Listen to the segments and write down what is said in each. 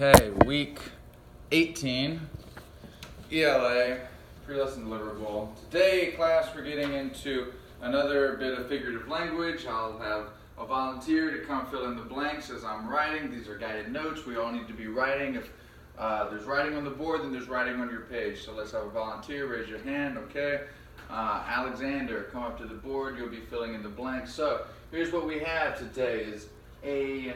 Okay, week 18, ELA, pre-lesson deliverable. Today, class, we're getting into another bit of figurative language. I'll have a volunteer to come fill in the blanks as I'm writing. These are guided notes. We all need to be writing. If there's writing on the board, then there's writing on your page. So let's have a volunteer. Raise your hand, okay? Alexander, come up to the board. You'll be filling in the blanks. So here's what we have today is a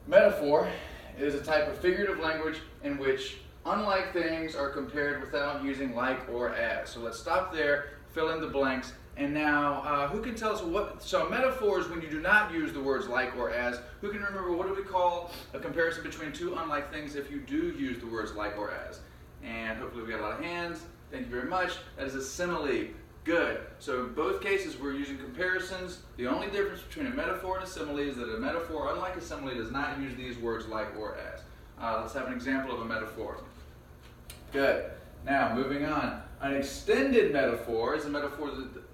metaphor. It is a type of figurative language in which unlike things are compared without using like or as. So let's stop there, fill in the blanks, and now who can tell us what, so metaphors when you do not use the words like or as, who can remember what do we call a comparison between two unlike things if you do use the words like or as? And hopefully we got a lot of hands. Thank you very much. That is a simile. Good. So in both cases we're using comparisons. The only difference between a metaphor and a simile is that a metaphor, unlike a simile, does not use these words like or as. Let's have an example of a metaphor. Good. Now moving on. An extended metaphor is a metaphor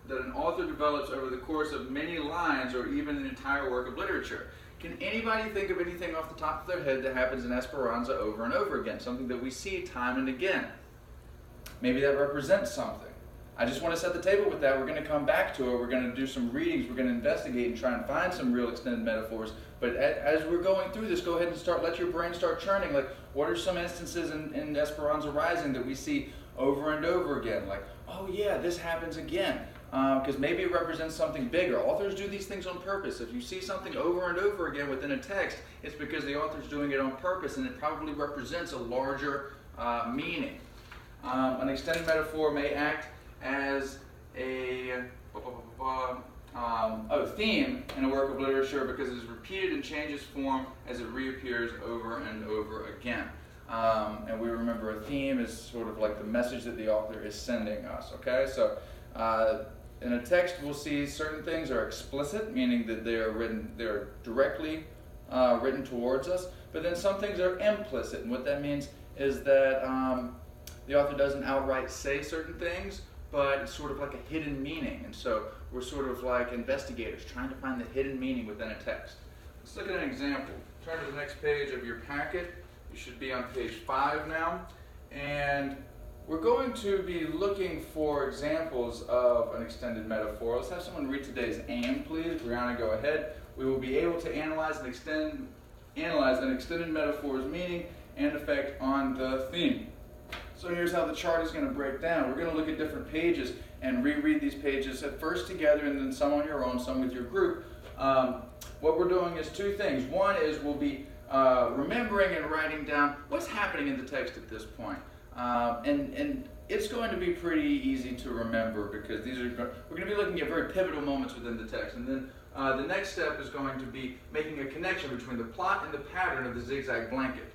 that an author develops over the course of many lines or even an entire work of literature. Can anybody think of anything off the top of their head that happens in Esperanza over and over again? Something that we see time and again. Maybe that represents something. I just want to set the table with that. We're going to come back to it. We're going to do some readings. We're going to investigate and try and find some real extended metaphors. But as we're going through this, go ahead and let your brain start churning. Like, what are some instances in Esperanza Rising that we see over and over again? Like, oh yeah, this happens again. Because maybe it represents something bigger. Authors do these things on purpose. If you see something over and over again within a text, it's because the author's doing it on purpose, and it probably represents a larger meaning. An extended metaphor may act as a theme in a work of literature because it is repeated and changes form as it reappears over and over again. And we remember a theme is sort of like the message that the author is sending us, okay? So in a text we'll see certain things are explicit, meaning that they're directly written towards us, but then some things are implicit, and what that means is that the author doesn't outright say certain things, but it's sort of like a hidden meaning. And so we're sort of like investigators trying to find the hidden meaning within a text. Let's look at an example. Turn to the next page of your packet. You should be on page 5 now. And we're going to be looking for examples of an extended metaphor. Let's have someone read today's aim, please. Brianna, go ahead. We will be able to analyze an extended metaphor's meaning and effect on the theme. So here's how the chart is going to break down. We're going to look at different pages and reread these pages at first together and then some on your own, some with your group. What we're doing is two things. One is we'll be remembering and writing down what's happening in the text at this point. And it's going to be pretty easy to remember because we're going to be looking at very pivotal moments within the text. And then the next step is going to be making a connection between the plot and the pattern of the zigzag blanket.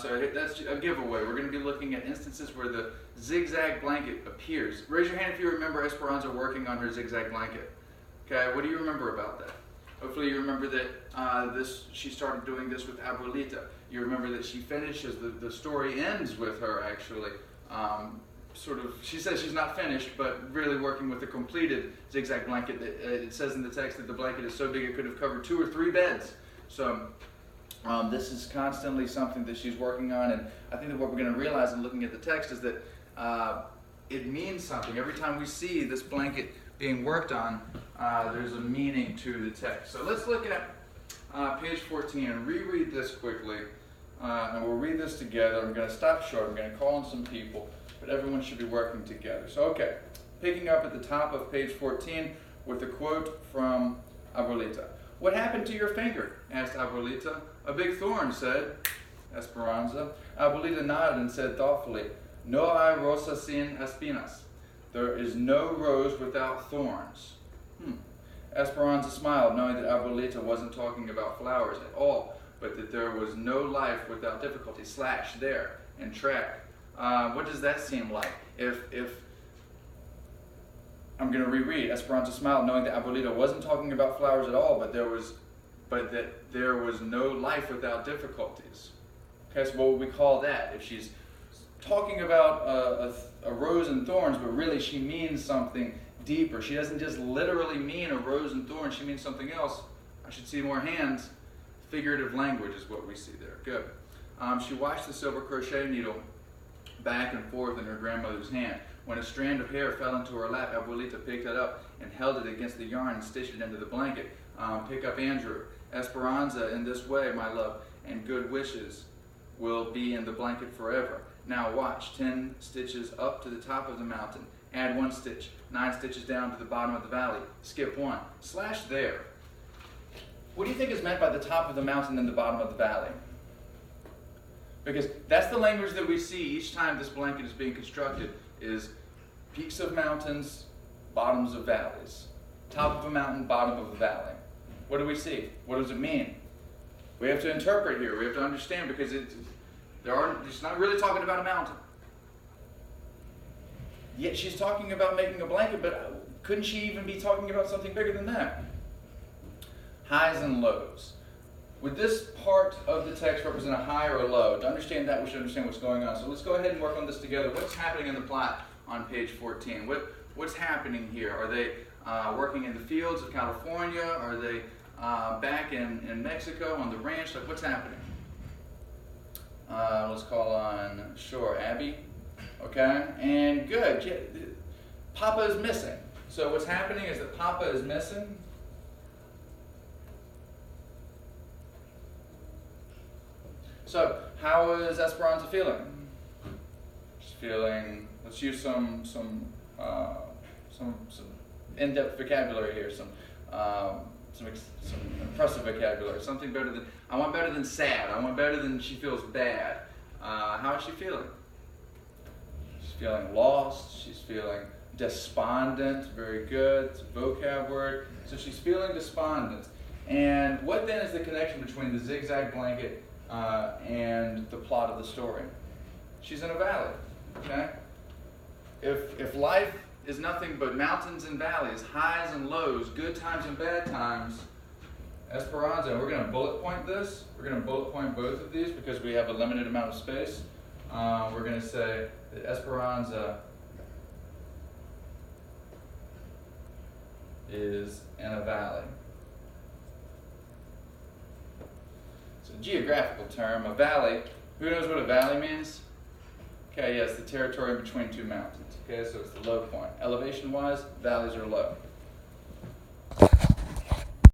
So that's a giveaway. We're going to be looking at instances where the zigzag blanket appears. Raise your hand if you remember Esperanza working on her zigzag blanket. Okay, what do you remember about that? Hopefully you remember that she started doing this with Abuelita. You remember that she finishes, the story ends with her actually. She says she's not finished, but really working with a completed zigzag blanket. It says in the text that the blanket is so big it could have covered 2 or 3 beds. So this is constantly something that she's working on, and I think that what we're going to realize in looking at the text is that it means something. Every time we see this blanket being worked on, there's a meaning to the text. So let's look at page 14 and reread this quickly, and we'll read this together. I'm going to stop short. I'm going to call on some people, but everyone should be working together. So okay, picking up at the top of page 14 with a quote from Abuelita. "What happened to your finger?" asked Abuelita. "A big thorn," said Esperanza. Abuelita nodded and said thoughtfully, "No hay rosa sin espinas." There is no rose without thorns. Esperanza smiled, knowing that Abuelita wasn't talking about flowers at all, but that there was no life without difficulty. Slash there and track. What does that seem like? If I'm going to reread. Esperanza smiled, knowing that Abuelita wasn't talking about flowers at all, but that there was no life without difficulties. Okay, so what would we call that? If she's talking about a rose and thorns, but really she means something deeper. She doesn't just literally mean a rose and thorns. She means something else. I should see more hands. figurative language is what we see there. Good. She watched the silver crochet needle back and forth in her grandmother's hand. When a strand of hair fell into her lap, Abuelita picked it up and held it against the yarn and stitched it into the blanket. Pick up Andrew. Esperanza, in this way, my love, and good wishes will be in the blanket forever. Now watch, 10 stitches up to the top of the mountain. Add 1 stitch, 9 stitches down to the bottom of the valley. Skip 1. Slash there. What do you think is meant by the top of the mountain and the bottom of the valley? Because that's the language that we see each time this blanket is being constructed, is peaks of mountains, bottoms of valleys. Top of a mountain, bottom of a valley. What do we see? What does it mean? We have to interpret here. We have to understand, because it's not really talking about a mountain. Yet she's talking about making a blanket, but couldn't she even be talking about something bigger than that? Highs and lows. Would this part of the text represent a high or a low? To understand that, we should understand what's going on. So let's go ahead and work on this together. What's happening in the plot on page 14? What's happening here? Are they working in the fields of California? Are they back in Mexico on the ranch? Like, what's happening? Let's call on, sure, Abby. Okay, and good. Yeah, Papa is missing. So what's happening is that Papa is missing. So how is Esperanza feeling? She's feeling. Let's use some in-depth vocabulary here. Some impressive vocabulary. Something better than. I want better than sad. I want better than she feels bad. How is she feeling? She's feeling lost. She's feeling despondent. Very good. It's a vocab word. So she's feeling despondent. And what then is the connection between the zigzag blanket and the plot of the story? She's in a valley. Okay. If life is nothing but mountains and valleys, highs and lows, good times and bad times, Esperanza, we're going to bullet point this. We're going to bullet point both of these because we have a limited amount of space. We're going to say that Esperanza is in a valley. It's a geographical term. A valley, who knows what a valley means? Okay, yes, the territory between two mountains. Okay, so it's the low point. Elevation-wise, valleys are low.